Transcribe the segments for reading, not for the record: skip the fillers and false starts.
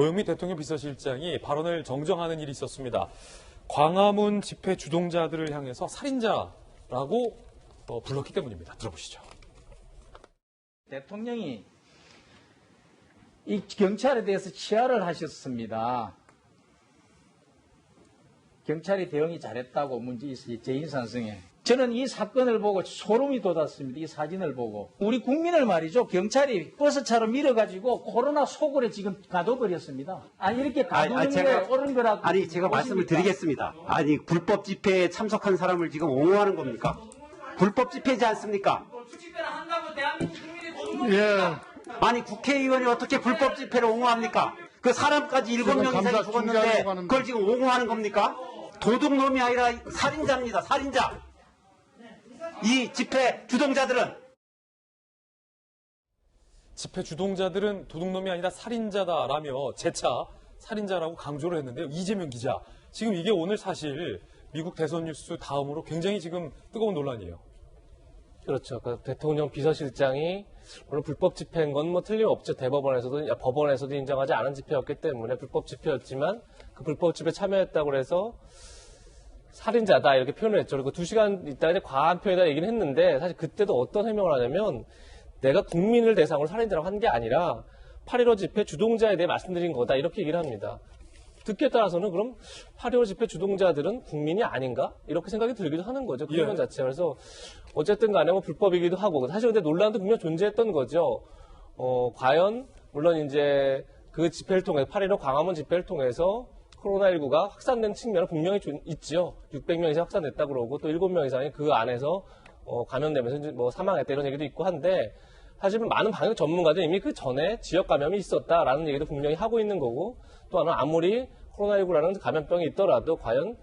노영민 대통령 비서실장이 발언을 정정하는 일이 있었습니다. 광화문 집회 주동자들을 향해서 살인자라고 불렀기 때문입니다. 들어보시죠. 대통령이 이 경찰에 대해서 치하를 하셨습니다. 경찰이 대응이 잘했다고 문제 있어요. 재인산성에. 저는 이 사건을 보고 소름이 돋았습니다. 이 사진을 보고. 우리 국민을 말이죠. 경찰이 버스차로 밀어가지고 코로나 속으로 지금 가둬버렸습니다. 아니 이렇게 가두는 게 옳은 거라고. 아니 제가 말씀을 드리겠습니다. 아니 불법 집회에 참석한 사람을 지금 옹호하는 겁니까? 불법 집회지 않습니까? 집회를 한다고 대한민국 국민이 도둑놈입니까? 예. 아니 국회의원이 어떻게 불법 집회를 옹호합니까? 그 사람까지 7명 이상이 죽었는데 그걸 지금 옹호하는 겁니까? 도둑놈이 아니라 살인자입니다. 살인자. 이 집회 주동자들은 도둑놈이 아니라 살인자다라며 재차 살인자라고 강조를 했는데요. 이재명 기자, 지금 이게 오늘 사실 미국 대선 뉴스 다음으로 굉장히 지금 뜨거운 논란이에요. 그렇죠. 그러니까 대통령 비서실장이 물론 불법 집회인 건 뭐 틀림없죠. 법원에서도 인정하지 않은 집회였기 때문에 불법 집회였지만 그 불법 집회에 참여했다고 해서 살인자다 이렇게 표현을 했죠. 그리고 2시간 있다가 이제 과한 표현이다 얘기는 했는데 사실 그때도 어떤 해명을 하냐면 내가 국민을 대상으로 살인자라고 한 게 아니라 8.15 집회 주동자에 대해 말씀드린 거다 이렇게 얘기를 합니다. 듣기에 따라서는 그럼 8.15 집회 주동자들은 국민이 아닌가? 이렇게 생각이 들기도 하는 거죠. 그 표현 자체가. 그래서 어쨌든 간에 뭐 불법이기도 하고 사실 근데 논란도 분명 존재했던 거죠. 과연 물론 이제 그 집회를 통해 8.15 광화문 집회를 통해서 코로나19가 확산된 측면은 분명히 있죠. 600명 이상 확산됐다고 그러고 또 7명 이상이 그 안에서 감염되면서 뭐 사망했다 이런 얘기도 있고 한데 사실 많은 방역 전문가들이 이미 그 전에 지역 감염이 있었다라는 얘기도 분명히 하고 있는 거고 또 하나 아무리 코로나19라는 감염병이 있더라도 과연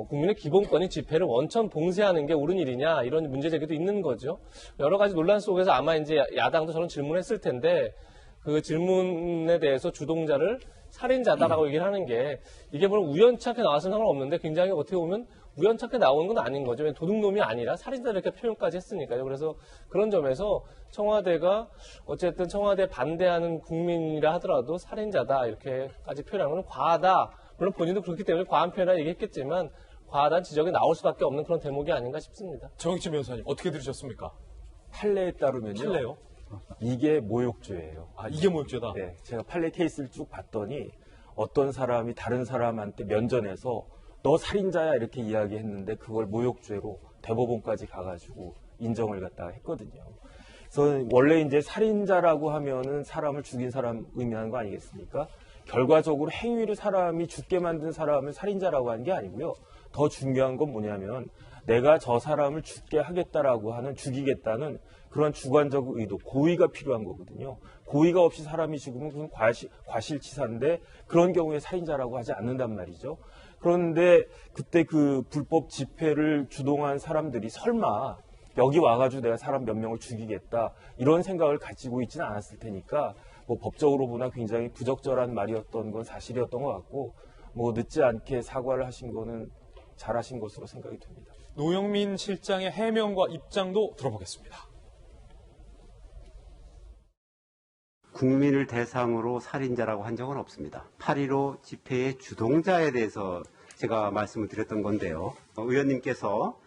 국민의 기본권인 집회를 원천 봉쇄하는 게 옳은 일이냐 이런 문제 제기도 있는 거죠. 여러 가지 논란 속에서 아마 이제 야당도 저는 질문했을 텐데 그 질문에 대해서 주동자를 살인자다라고 얘기를 하는 게 이게 물론 우연찮게 나왔으면 상관없는데 굉장히 어떻게 보면 우연찮게 나오는 건 아닌 거죠. 도둑놈이 아니라 살인자 이렇게 표현까지 했으니까요. 그래서 그런 점에서 청와대가 어쨌든 청와대 반대하는 국민이라 하더라도 살인자다 이렇게까지 표현하는 건 과하다. 물론 본인도 그렇기 때문에 과한 표현이라 얘기했겠지만 과하다는 지적이 나올 수밖에 없는 그런 대목이 아닌가 싶습니다. 정익진 변호사님 어떻게 들으셨습니까? 판례에 따르면요. 판례요? 이게 모욕죄예요. 아, 이게 모욕죄다? 네. 제가 판례 케이스를 쭉 봤더니 어떤 사람이 다른 사람한테 면전에서 너 살인자야 이렇게 이야기했는데 그걸 모욕죄로 대법원까지 가가지고 인정을 갖다가 했거든요. 그래서 원래 이제 살인자라고 하면은 사람을 죽인 사람 의미하는 거 아니겠습니까? 결과적으로 행위를 사람이 죽게 만든 사람을 살인자라고 하는 게 아니고요. 더 중요한 건 뭐냐면 내가 저 사람을 죽게 하겠다라고 하는 죽이겠다는 그런 주관적 의도, 고의가 필요한 거거든요. 고의가 없이 사람이 죽으면 그건 과실치사인데 그런 경우에 살인자라고 하지 않는단 말이죠. 그런데 그때 그 불법 집회를 주동한 사람들이 설마 여기 와가지고 내가 사람 몇 명을 죽이겠다 이런 생각을 가지고 있지는 않았을 테니까 뭐 법적으로 보나 굉장히 부적절한 말이었던 건 사실이었던 것 같고 뭐 늦지 않게 사과를 하신 거는 잘하신 것으로 생각이 됩니다. 노영민 실장의 해명과 입장도 들어보겠습니다. 국민을 대상으로 살인자라고 한 적은 없습니다. 8.15 집회의 주동자에 대해서 제가 말씀을 드렸던 건데요. 의원님께서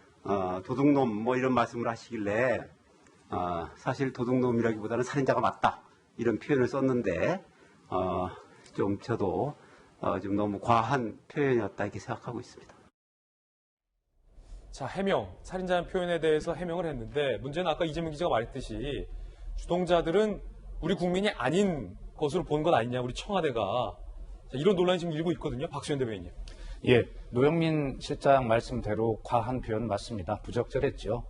도둑놈 뭐 이런 말씀을 하시길래 사실 도둑놈이라기보다는 살인자가 맞다 이런 표현을 썼는데 좀 저도 좀 너무 과한 표현이었다 이렇게 생각하고 있습니다. 자, 해명, 살인자의 표현에 대해서 해명을 했는데 문제는 아까 이재명 기자가 말했듯이 주동자들은 우리 국민이 아닌 것으로 본 것 아니냐, 우리 청와대가. 자, 이런 논란이 지금 일고 있거든요. 박수현 대변인님. 예, 노영민 실장 말씀대로 과한 표현 맞습니다. 부적절했죠.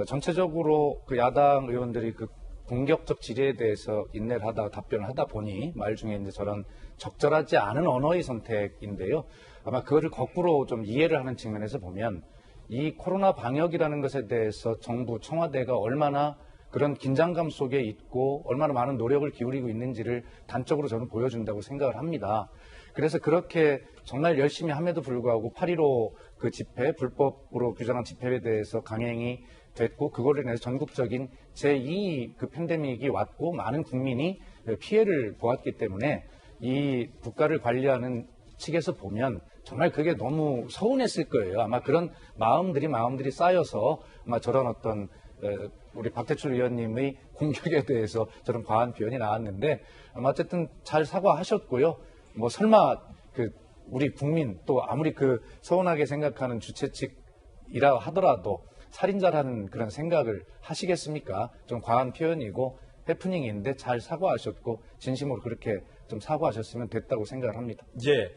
전체적으로 그 야당 의원들이 그 공격적 질의에 대해서 인내를 하다가 답변을 하다 보니 말 중에 이제 저런 적절하지 않은 언어의 선택인데요. 아마 그거를 거꾸로 좀 이해를 하는 측면에서 보면 이 코로나 방역이라는 것에 대해서 정부, 청와대가 얼마나 그런 긴장감 속에 있고 얼마나 많은 노력을 기울이고 있는지를 단적으로 저는 보여준다고 생각을 합니다. 그래서 그렇게 정말 열심히 함에도 불구하고 8.15 그 집회, 불법으로 규정한 집회에 대해서 강행이 됐고 그걸로 인해서 전국적인 제2 그 팬데믹이 왔고 많은 국민이 피해를 보았기 때문에 이 국가를 관리하는 측에서 보면 정말 그게 너무 서운했을 거예요. 아마 그런 마음들이 쌓여서 아마 저런 어떤 우리 박태출 의원님의 공격에 대해서 저런 과한 표현이 나왔는데 아마 어쨌든 잘 사과하셨고요. 뭐 설마 우리 국민 또 아무리 서운하게 생각하는 주최 측이라 하더라도 살인자라는 그런 생각을 하시겠습니까? 좀 과한 표현이고 해프닝인데 잘 사과하셨고 진심으로 그렇게 좀 사과하셨으면 됐다고 생각을 합니다. 예.